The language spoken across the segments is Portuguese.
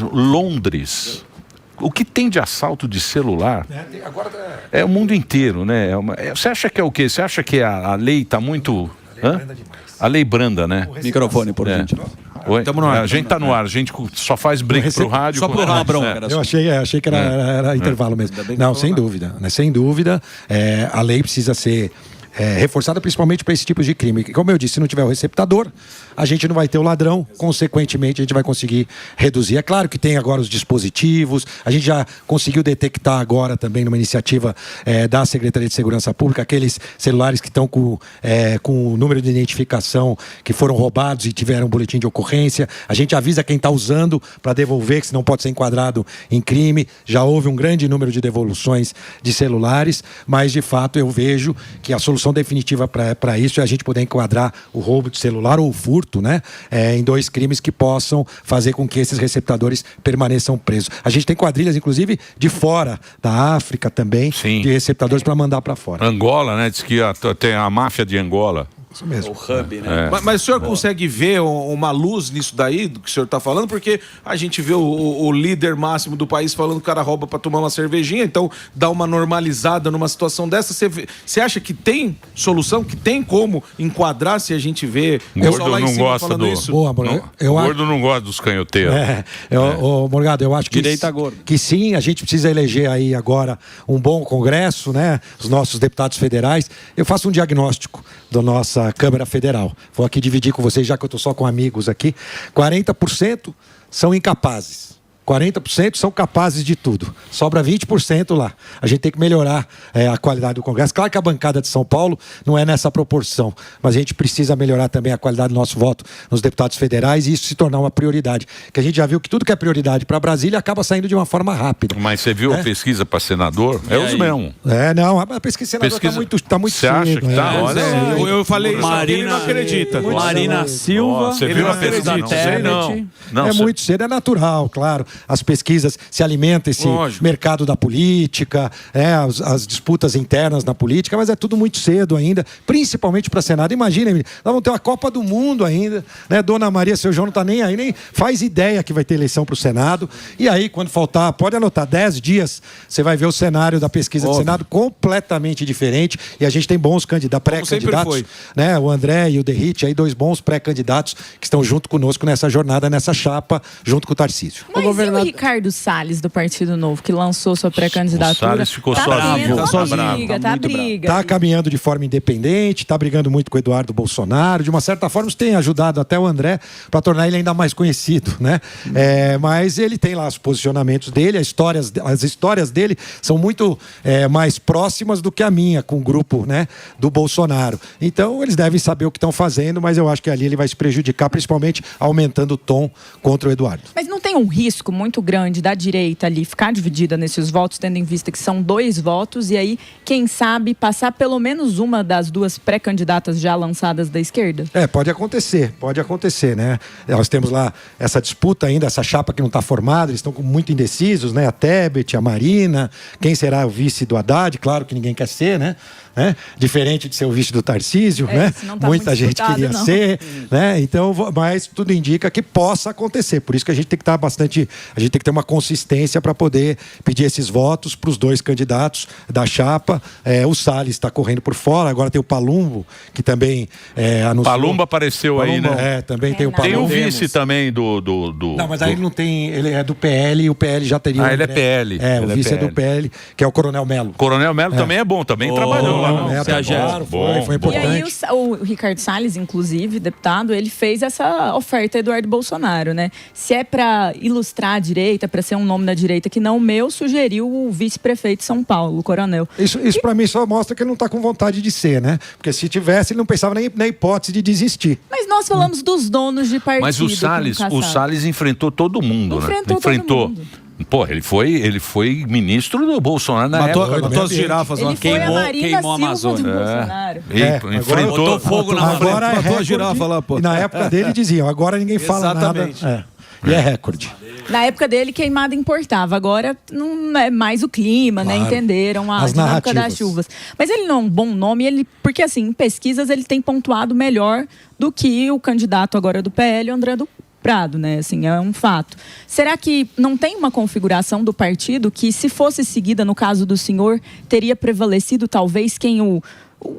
Londres, o que tem de assalto de celular é o mundo inteiro, né? Você acha que é o quê? Você acha que a lei está muito... A lei branda, né? Microfone, por gente. Oi? A gente está no ar, a gente só faz break pro rádio. Só pro rádio. Eu achei que era intervalo mesmo. Não, sem dúvida. Né? Sem dúvida, a lei precisa ser reforçada principalmente para esse tipo de crime. Como eu disse, se não tiver o receptador, a gente não vai ter o ladrão, consequentemente a gente vai conseguir reduzir. É claro que tem agora os dispositivos, a gente já conseguiu detectar agora também numa iniciativa da Secretaria de Segurança Pública, aqueles celulares que estão com o número de identificação que foram roubados e tiveram um boletim de ocorrência. A gente avisa quem está usando para devolver, que senão pode ser enquadrado em crime. Já houve um grande número de devoluções de celulares, mas de fato eu vejo que a solução definitiva para isso é a gente poder enquadrar o roubo de celular ou o furto, né, em 2 crimes que possam fazer com que esses receptadores permaneçam presos. A gente tem quadrilhas, inclusive, de fora da África também, Sim, de receptadores para mandar para fora. Angola, né? Diz que tem a máfia de Angola. Isso mesmo. O hub, né? Mas o senhor consegue ver uma luz nisso daí, do que o senhor está falando? Porque a gente vê o líder máximo do país falando que o cara rouba para tomar uma cervejinha, então dá uma normalizada numa situação dessa. Você acha que tem solução, que tem como enquadrar se a gente vê o pessoal lá em cima falando isso? Boa, O gordo não gosta dos canhoteiros. Morgado, eu acho que, Direita gordo. Que sim, a gente precisa eleger aí agora um bom Congresso, né? Os nossos deputados federais. Eu faço um diagnóstico da nossa Câmara Federal. Vou aqui dividir com vocês, já que eu estou só com amigos aqui. 40% são incapazes. 40% são capazes de tudo. Sobra 20% lá. A gente tem que melhorar a qualidade do Congresso. Claro que a bancada de São Paulo não é nessa proporção, mas a gente precisa melhorar também a qualidade do nosso voto nos deputados federais e isso se tornar uma prioridade. Que a gente já viu que tudo que é prioridade para Brasília acaba saindo de uma forma rápida. Mas você viu a pesquisa para senador? É os mesmos. Não, a pesquisa senador está muito Você acha que está? Olha, eu falei isso, ele não acredita. Marina Silva. Você viu a pesquisa? Não. É muito cedo, é natural, claro. As pesquisas se alimentam esse mercado da política, as disputas internas na política, mas é tudo muito cedo ainda, principalmente para Senado. Imagina, nós vamos ter uma Copa do Mundo ainda, né? Dona Maria, seu João não está nem aí, nem faz ideia que vai ter eleição para o Senado. E aí, quando faltar, pode anotar, 10 dias, você vai ver o cenário da pesquisa do Senado completamente diferente. E a gente tem bons pré-candidatos, né? O André e o Derrite, aí 2 bons pré-candidatos que estão junto conosco nessa jornada, nessa chapa, junto com o Tarcísio. Mas e o Ricardo Salles, do Partido Novo, que lançou sua pré-candidatura? O Salles ficou sozinho. Tá briga. Está caminhando de forma independente, está brigando muito com o Eduardo Bolsonaro. De uma certa forma, isso tem ajudado até o André para tornar ele ainda mais conhecido, né? Mas ele tem lá os posicionamentos dele, as histórias dele são muito mais próximas do que a minha, com o grupo, né, do Bolsonaro. Então, eles devem saber o que estão fazendo, mas eu acho que ali ele vai se prejudicar, principalmente aumentando o tom contra o Eduardo. Mas não tem um risco muito grande da direita ali ficar dividida nesses votos, tendo em vista que são 2 votos, e aí, quem sabe, passar pelo menos uma das 2 pré-candidatas já lançadas da esquerda? Pode acontecer, né? Nós temos lá essa disputa ainda, essa chapa que não está formada, eles estão muito indecisos, né? A Tebet, a Marina, quem será o vice do Haddad? Claro que ninguém quer ser, né? Diferente de ser o vice do Tarcísio, né? Tá Muita gente queria ser, né? Então, mas tudo indica que possa acontecer. Por isso que a gente tem que estar a gente tem que ter uma consistência para poder pedir esses votos para os 2 candidatos da chapa. O Salles está correndo por fora, agora tem o Palumbo, que também anunciou. Palumbo apareceu aí, né? Também tem o Palumbo. Tem o vice também do... Não, mas aí ele não tem, ele é do PL e o PL já teria... ele é PL. O vice é do PL, que é o Coronel Melo. Coronel Melo também é bom, também trabalhou lá. Claro, foi importante. E aí o Ricardo Salles, inclusive, deputado, ele fez essa oferta a Eduardo Bolsonaro, né? Se é para ilustrar a direita, para ser um nome da direita que não o meu, sugeriu o vice-prefeito de São Paulo, o Coronel. Isso para mim só mostra que ele não está com vontade de ser, né? Porque se tivesse, ele não pensava nem na hipótese de desistir. Mas nós falamos dos donos de partido. Mas o Salles enfrentou todo mundo, né? Enfrentou todo mundo. Pô, ele foi ministro do Bolsonaro na época. Matou as girafas lá. Queimou a Amazônia. Enfrentou. Botou fogo na agora matou a girafa lá, pô. E na época dele diziam, agora ninguém fala nada. E é recorde. Na época dele, queimada importava. Agora não é mais o clima, claro, né? Entenderam a as dinâmica das chuvas. Mas ele não é um bom nome, porque assim, em pesquisas ele tem pontuado melhor do que o candidato agora do PL, o André do Prado, né? Assim, é um fato. Será que não tem uma configuração do partido que, se fosse seguida no caso do senhor, teria prevalecido talvez quem o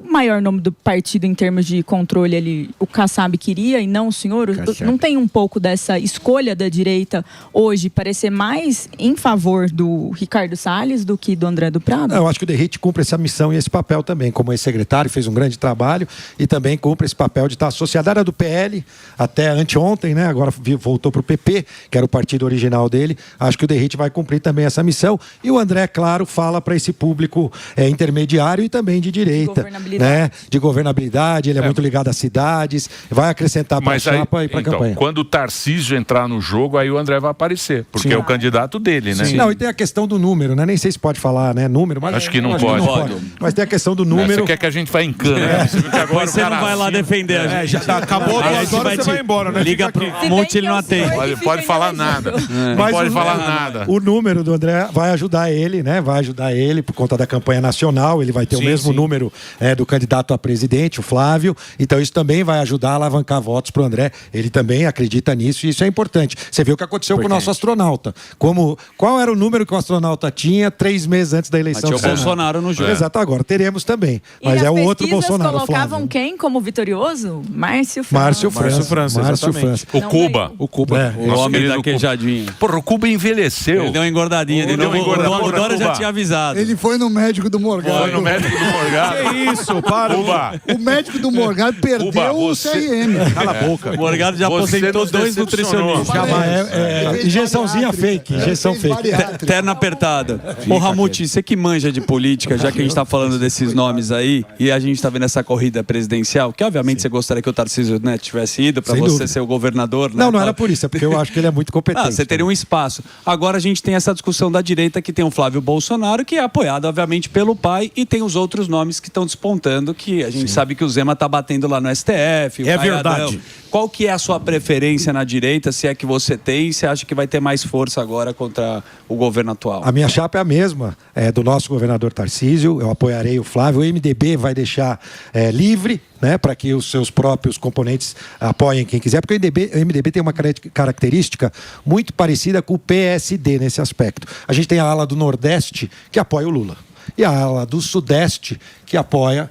maior nome do partido em termos de controle ali, o Kassab queria e não o senhor? Não tem um pouco dessa escolha da direita hoje parecer mais em favor do Ricardo Salles do que do André do Prado? Eu acho que o Derrite cumpre essa missão e esse papel também, como ex-secretário, fez um grande trabalho e também cumpre esse papel de estar associado. Era do PL até anteontem, né? Agora voltou para o PP, que era o partido original dele. Acho que o Derrite vai cumprir também essa missão. E o André, claro, fala para esse público intermediário e também de direita. Né? De governabilidade, ele é muito ligado às cidades, vai acrescentar para a chapa e para a campanha. Quando o Tarcísio entrar no jogo, aí o André vai aparecer, porque é o candidato dele, né? Não, e tem a questão do número, né? Nem sei se pode falar, né? Número, mas acho que não pode. Mas tem a questão do número. Você quer que a gente vá em cana, né? Você não vai lá defender a gente. Já acabou, você vai embora, né? Liga pro Monte, ele não atende. Pode falar nada. Não pode falar nada. O número do André vai ajudar ele, né? Vai ajudar ele por conta da campanha nacional. Ele vai ter o mesmo número do candidato a presidente, o Flávio. Então isso também vai ajudar a alavancar votos para o André. Ele também acredita nisso e isso é importante. Você viu o que aconteceu com o nosso astronauta. Qual era o número que o astronauta tinha 3 meses antes da eleição? Tinha o Bolsonaro no jogo. Exato, agora teremos também. E mas é o outro pesquisas Bolsonaro. Colocavam Flávio. Quem como vitorioso? Márcio França. O Cuba. O homem da queijadinha. Porra, o Cuba envelheceu. Ele deu uma engordadinha. O Dória já tinha avisado. Ele foi no médico do Morgado. Foi no médico do Morgado. Que isso, para. Cuba. O médico do Morgado perdeu o CRM. Cala a boca. O Morgado já aposentou 2 nutricionistas. Injeçãozinha fake. Injeção fake. Terna apertada. Ô, Ramuti, você que manja de política, já que a gente tá falando desses nomes aí, e a gente tá vendo essa corrida presidencial, que obviamente você gostaria que o Tarcísio, né, tivesse ido pra você ser o governador, né? Não era por isso, é porque eu acho que ele é muito competente. Você teria um espaço. Agora a gente tem essa discussão da direita que tem o Flávio Bolsonaro, que é apoiado, obviamente, pelo pai, e tem os outros nomes que estão despontando, que a gente sabe que o Zema tá batendo lá no STF. É verdade. Qual que é a sua preferência na direita, se é que você tem, e você acha que vai ter mais força agora contra o governo atual? A minha chapa é a mesma, do nosso governador Tarcísio, eu apoiarei o Flávio, o MDB vai deixar livre, né, para que os seus próprios componentes apoiem quem quiser, porque o MDB tem uma característica muito parecida com o PSD nesse aspecto. A gente tem a ala do Nordeste que apoia o Lula. E a ala do Sudeste, que apoia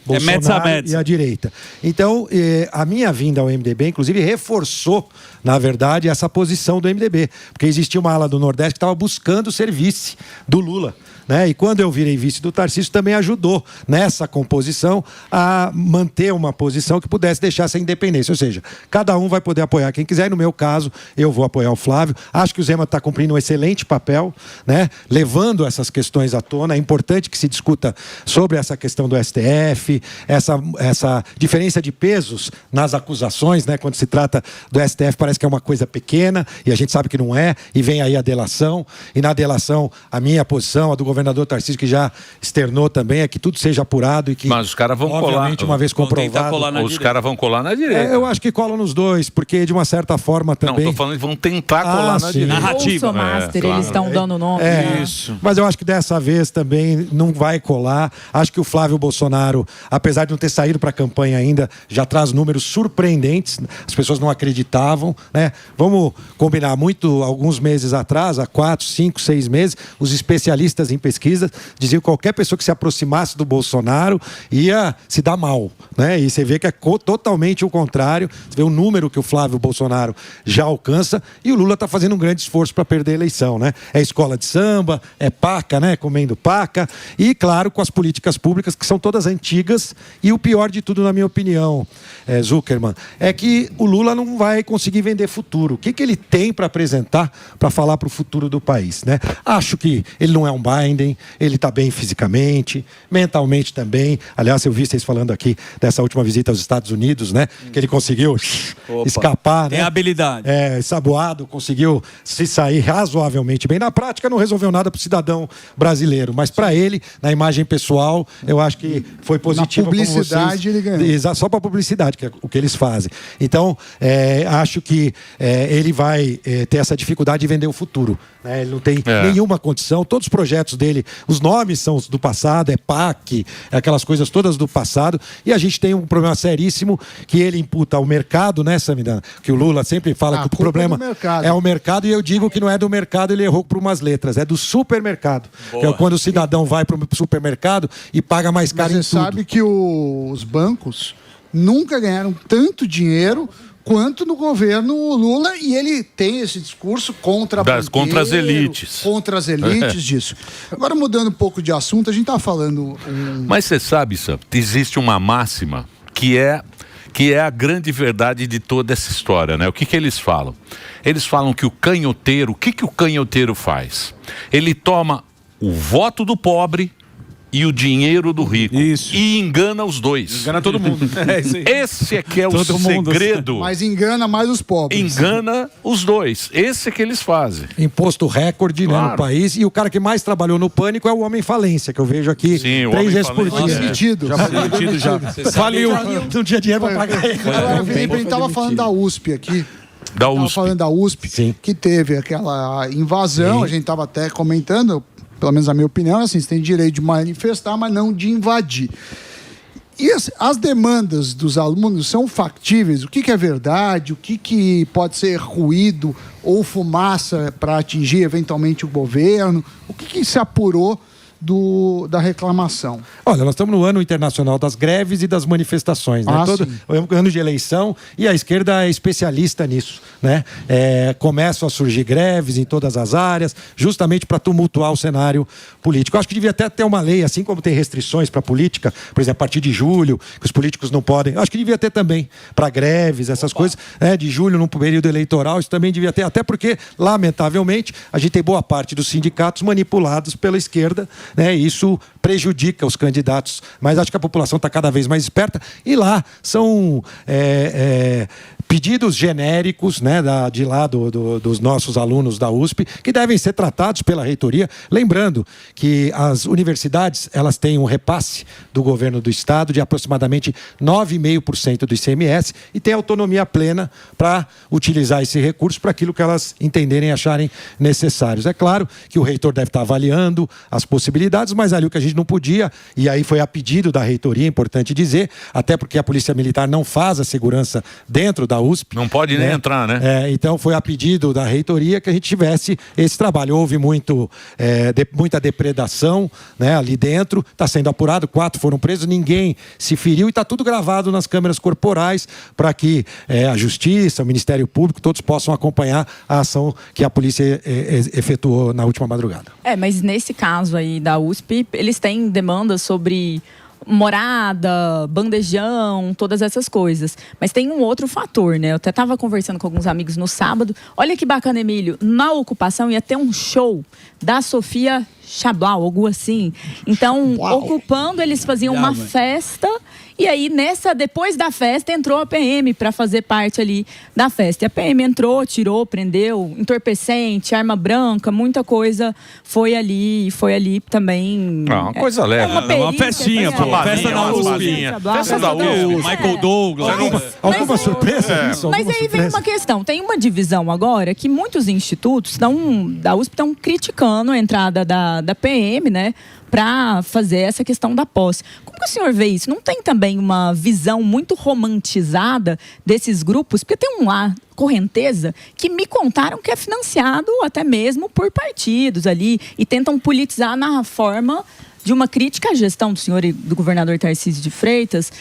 Bolsonaro e a direita. Então, a minha vinda ao MDB, inclusive, reforçou, na verdade, essa posição do MDB. Porque existia uma ala do Nordeste que estava buscando ser vice do Lula. Né? E quando eu virei vice do Tarcísio, também ajudou nessa composição a manter uma posição que pudesse deixar essa independência. Ou seja, cada um vai poder apoiar quem quiser. E no meu caso, eu vou apoiar o Flávio. Acho que o Zema está cumprindo um excelente papel, né? Levando essas questões à tona. É importante que se discuta sobre essa questão do STF, essa diferença de pesos nas acusações, né? Quando se trata do STF, parece que é uma coisa pequena, e a gente sabe que não é, e vem aí a delação. E na delação, a minha posição, a do governador Tarcísio, que já externou também, é que tudo seja apurado e que, mas os caras vão obviamente, colar. Uma vez comprovado... Os caras vão colar na direita. Eu acho que colam nos dois, porque de uma certa forma também... Não, tô falando que vão tentar colar na direita. Narrativa. Master, claro. eles estão dando nome. Isso. Mas eu acho que dessa vez também não vai colar. Acho que o Flávio Bolsonaro, apesar de não ter saído para a campanha ainda, já traz números surpreendentes. As pessoas não acreditavam, né? Vamos combinar alguns meses atrás, há 4, 5, 6 meses, os especialistas em pesquisa diziam que qualquer pessoa que se aproximasse do Bolsonaro ia se dar mal, né? E você vê que é totalmente o contrário. Você vê o número que o Flávio Bolsonaro já alcança e o Lula está fazendo um grande esforço para perder a eleição, né? É escola de samba, é paca, né? Comendo paca e, claro, com as políticas públicas que são todas antigas e o pior de tudo, na minha opinião, Zuckerman, é que o Lula não vai conseguir vender futuro. O que ele tem para apresentar para falar para o futuro do país, né? Acho que ele não é um Biden, ele está bem fisicamente, mentalmente também. Aliás, eu vi vocês falando aqui dessa última visita aos Estados Unidos, né? Que ele conseguiu escapar, tem né? habilidade. Saboado, conseguiu se sair razoavelmente bem. Na prática, não resolveu nada para o cidadão brasileiro, mas para ele, na imagem pessoal, eu acho que foi positivo. Na publicidade ele ganhou. Exato, só para publicidade, que é o que eles fazem. Então, acho que ele vai ter essa dificuldade de vender o futuro. Né? Ele não tem nenhuma condição. Todos os projetos dele, os nomes são do passado, é PAC, aquelas coisas todas do passado. E a gente tem um problema seríssimo que ele imputa ao mercado, né, Samidana? Que o Lula sempre fala que o problema é o mercado, e eu digo que não é do mercado, ele errou por umas letras, é do supermercado. Que é quando o cidadão vai para o supermercado e paga mais caro em tudo. Você sabe que os bancos nunca ganharam tanto dinheiro quanto no governo Lula, e ele tem esse discurso contra as elites. Contra as elites disso. Agora, mudando um pouco de assunto, a gente está falando... Mas você sabe, Sam, existe uma máxima que é a grande verdade de toda essa história, né? O que eles falam? Eles falam que o canhoteiro, o que o canhoteiro faz? Ele toma o voto do pobre e o dinheiro do rico. Isso. E engana os dois. Engana todo mundo. Esse é que é o segredo. Mas engana mais os pobres. Engana os dois. Esse é que eles fazem. Imposto recorde, né, no país. E o cara que mais trabalhou no pânico é o homem falência, que eu vejo aqui 3 vezes por dia. Demitido. Já foi demitido, já. Faliu. Não tinha dinheiro para pagar ele. Agora, Felipe, a gente estava falando da USP aqui. Estava falando da USP, sim, que teve aquela invasão. Sim. A gente estava até comentando, pelo menos a minha opinião, assim, você tem direito de manifestar, mas não de invadir. E as demandas dos alunos são factíveis? O que é verdade? O que pode ser ruído ou fumaça para atingir eventualmente o governo? O que se apurou da reclamação? Olha, nós estamos no ano internacional das greves e das manifestações, né? Todo ano de eleição, e a esquerda é especialista nisso, né? Começam a surgir greves em todas as áreas, justamente para tumultuar o cenário político. Eu acho que devia até ter uma lei, assim como tem restrições para a política, por exemplo, a partir de julho, que os políticos não podem. Eu acho que devia ter também para greves, essas coisas, de julho, num período eleitoral, isso também devia ter, até porque, lamentavelmente, a gente tem boa parte dos sindicatos manipulados pela esquerda, né? Isso prejudica os candidatos, mas acho que a população está cada vez mais esperta, e lá são pedidos genéricos, né, de lá dos nossos alunos da USP, que devem ser tratados pela reitoria, lembrando que as universidades, elas têm um repasse do governo do estado de aproximadamente 9,5% do ICMS e têm autonomia plena para utilizar esse recurso para aquilo que elas entenderem e acharem necessários. É claro que o reitor deve estar avaliando as possibilidades, mas ali o que a gente não podia, e aí foi a pedido da reitoria, é importante dizer, até porque a Polícia Militar não faz a segurança dentro da USP. Não pode nem entrar, né? Então foi a pedido da reitoria que a gente tivesse esse trabalho. Houve muita depredação, né, ali dentro, está sendo apurado, 4 foram presos, ninguém se feriu e está tudo gravado nas câmeras corporais para que a Justiça, o Ministério Público, todos possam acompanhar a ação que a polícia efetuou na última madrugada. Mas nesse caso aí da USP, eles têm demandas sobre morada, bandejão, todas essas coisas. Mas tem um outro fator, né? Eu até estava conversando com alguns amigos no sábado. Olha que bacana, Emílio. Na ocupação ia ter um show da Sofia Chablau, algo assim. Então, ocupando, eles faziam uma festa. E aí, depois da festa, entrou a PM para fazer parte ali da festa. E a PM entrou, tirou, prendeu, entorpecente, arma branca, muita coisa foi ali também. Uma coisa leve. Uma festinha, pô. Festa da USP. Festa da USP. Michael Douglas. Alguma surpresa nisso? Mas aí vem uma questão. Tem uma divisão agora que muitos institutos da USP estão criticando a entrada da PM, né? Para fazer essa questão da posse. Como que o senhor vê isso? Não tem também uma visão muito romantizada desses grupos? Porque tem um lá, Correnteza, que me contaram que é financiado até mesmo por partidos ali e tentam politizar na forma de uma crítica à gestão do senhor e do governador Tarcísio de Freitas.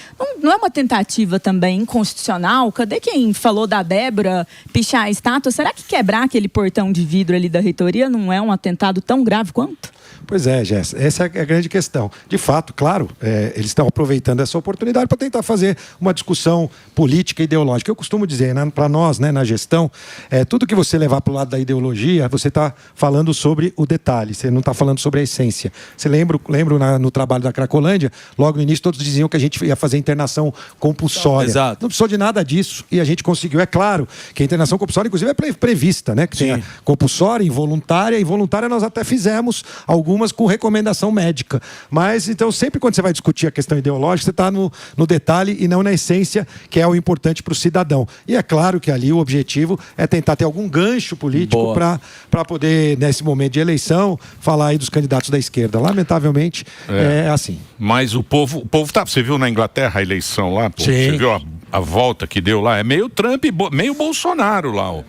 Não é uma tentativa também inconstitucional? Cadê quem falou da Débora pichar a estátua? Será que quebrar aquele portão de vidro ali da reitoria não é um atentado tão grave quanto? Pois é, Jess, essa é a grande questão. De fato, claro, eles estão aproveitando essa oportunidade para tentar fazer uma discussão política e ideológica. Eu costumo dizer, né, para nós, né, na gestão, tudo que você levar para o lado da ideologia, você está falando sobre o detalhe, você não está falando sobre a essência. Você lembro no trabalho da Cracolândia, logo no início todos diziam que a gente ia fazer internação compulsória. Exato. Não precisou de nada disso e a gente conseguiu. É claro que a internação compulsória, inclusive, é prevista, né? Que tem a compulsória, involuntária. Involuntária nós até fizemos algumas com recomendação médica. Mas, então, sempre quando você vai discutir a questão ideológica, você está no detalhe e não na essência, que é o importante para o cidadão. E é claro que ali o objetivo é tentar ter algum gancho político para poder, nesse momento de eleição, falar aí dos candidatos da esquerda. Lamentavelmente, é assim. Mas o povo tá... Você viu na Inglaterra a eleição lá? Pô? Sim. Você viu a volta que deu lá? É meio Trump, meio Bolsonaro lá, ó.